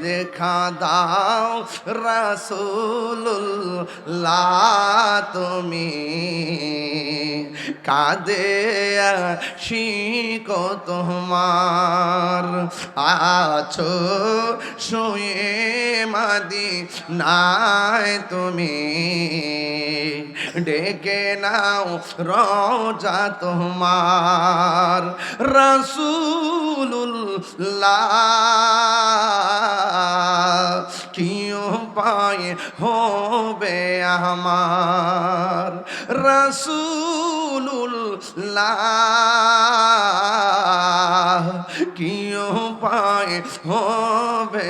দেখা দাও রাসূলুল্লাহ তুমি কাঁদে আশিক তোমার আছো শুয়ে মদিনায় তুমি ডেকে নাও রোজা তোমার রাসূলুল্লাহ কি উপায় হবে আমার রাসূলুল্লাহ কি উপায় হবে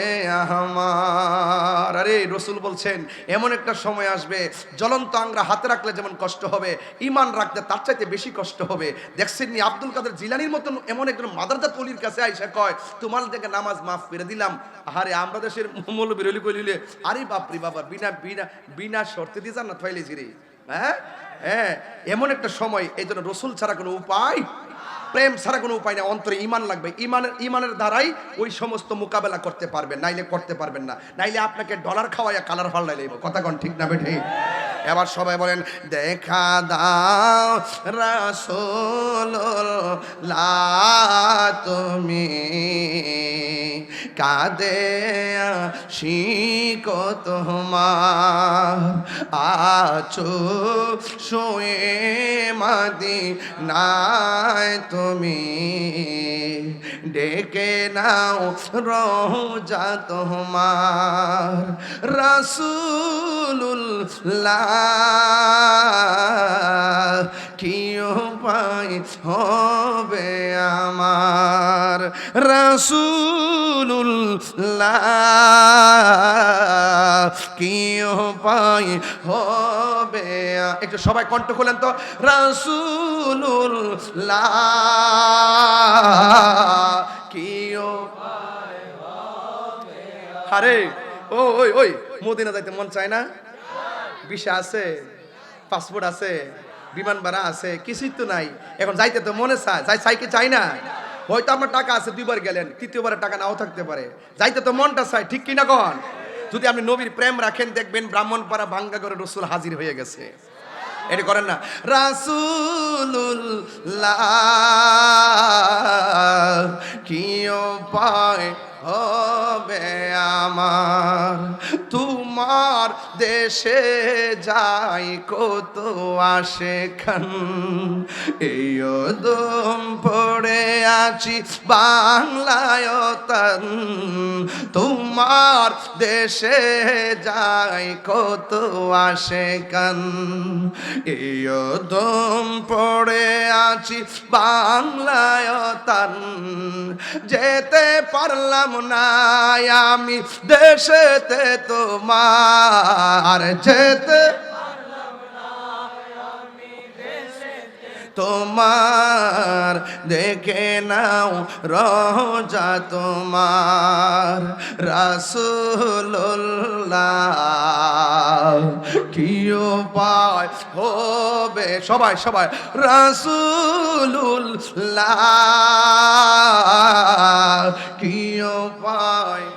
আমার। আরে রসুল বলছেন এমন একটা সময় আসবে জ্বলন্ত আংরা হাতে রাখলে যেমন কষ্ট হবে, ঈমান রাখতে তার চাইতে বেশি কষ্ট হবে। দেখছেন নি আব্দুল কাদের জিলানীর মতন এমন একজন মাদারজাত ওলির কাছে আইসা কয় তোমার থেকে নামাজ মাফ করে দিলাম। আরে আমরা দেশের মৌলবী রলি কইলে আরে বাপরি বাবা বিনা বিনা বিনা শর্তে দিয়ে জান্নাত পাইলেছি রে। হ্যাঁ হ্যাঁ, এমন একটা সময়, এই জন্য রসুল ছাড়া কোনো উপায়, প্রেম ছাড়া কোনো উপায় না, অন্তরে ঈমান লাগবে। ঈমানের দ্বারাই ওই সমস্ত মোকাবেলা করতে পারবেন, নাইলে করতে পারবেন না। নাইলে আপনাকে ডলার খাওয়াইয়া কালার ফাল্লাই লাগবে। কথা কোন ঠিক না বেঠে? এবার সবাই বলেন দেখা দাও রাসূলুল্লাহ তুমি কাঁদে আশিক তোমার আছো শুয়ে মদিনায় তুমি ডেকে নাও রোজা তোমার রাসূলুল্লাহ কি উপায় হবে আমার রাসূলুল্লাহ কি উপায় হবে। একটু সবাই কণ্ঠ খোলেন তো রাসূলুল্লাহ কি উপায় হবে। আরে ওই ওই মদিনা যাইতে মন চায় না? ভিসা আছে, পাসপোর্ট আছে, বিমান ভাড়া আছে, কিছুই তো নাই। এখন যাইতে তো মনে চায়, চাই কি চাই না? হয়তো আপনার টাকা আছে, দুইবার গেলেন, তৃতীয়বারে টাকা নাও থাকতে পারে, যাইতে তো মনটা চায়, ঠিক কিনা কন? যদি আপনি নবীর প্রেম রাখেন দেখবেন ব্রাহ্মণপাড়া ভাঙ্গা করে রসুল হাজির হয়ে গেছে। এটা করেন না রাসূলুল্লাহ কি উপায় হবে আমার তোমার দেশে যাই কত আসে খান এই দম পড়ে আছি বাংলায় তান তোমার দেশে যাই কত আসে কান এই দম পড়ে আছি বাংলায় তান যেতে পারলাম না আমি দেশেতে তোমার যেতে তোমার দেখে নাও রোজা তোমার রাসূলুল্লাহ কি উপায় হবে। সবাই সবাই রাসূলুল্লাহ কি উপায়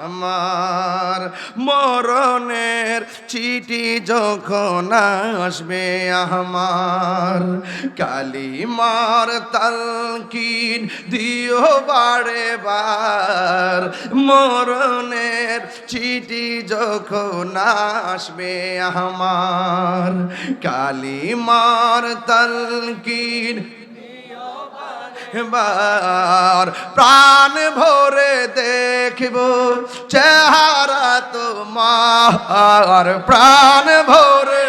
আমার মরণের চিঠি যখন আসবে আমার কালিমার তালকিন দিও বারে বার মরণের চিঠি যখন আসবে আমার কালিমার তালকিন এবার প্রাণ ভরে দেখব চেহারা তোমার প্রাণ ভরে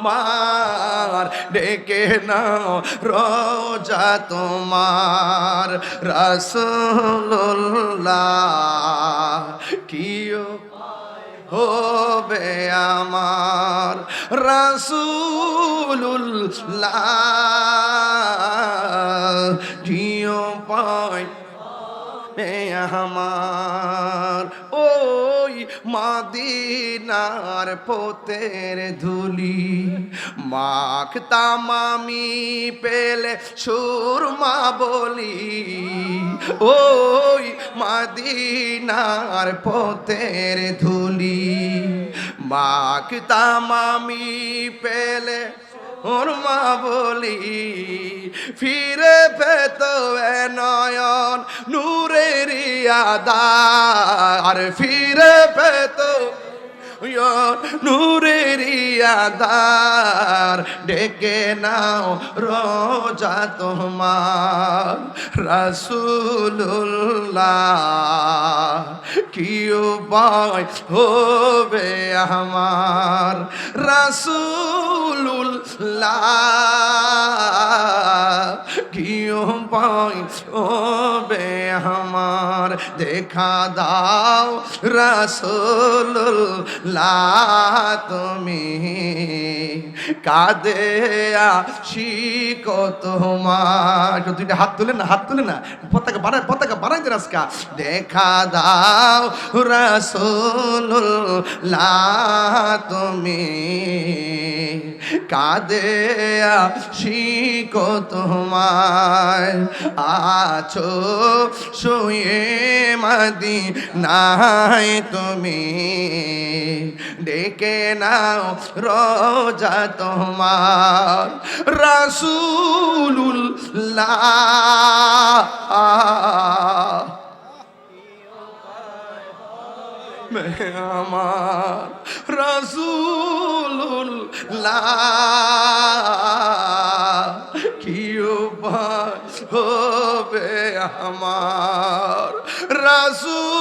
মার ডেকে নাও রোজা তোমার রাসূলুল্লাহ কি হবে আমার রাসূলুল্লাহ কি উপায় আমার ওই মদিনার পোতের ধুলি মাখতাম আমি পেলে সুরমা বলি ওই মাদিনার পথের ধুলি মাখতাম আমি পেলে ওর মা বলি ফিরে পেত এ নয়ন নূরের আদার ফিরে পেত নূরের আদার ডেকে নাও রোজা তোমার রাসূলুল্লাহ কি উপায় হবে আমার রাসূলুল্লাহ কি উপায় হবে আমার দেখা দাও রাসূলুল্লাহ তুমি কাঁদে আশিক তোমার দুইটা হাত তুলে না পতাকা বানাই দেন আজকা দেখা দাও রাসূলুল্লাহ তুমি কাঁদে আশিক তোমার আছো শুয়ে মদিনায় তুমি ডেকে নাও রোজা তোমার রাসূলুল্লাহ আমার রাসূলুল্লাহ কি উপায় হবে আমার রাসূলুল্লাহ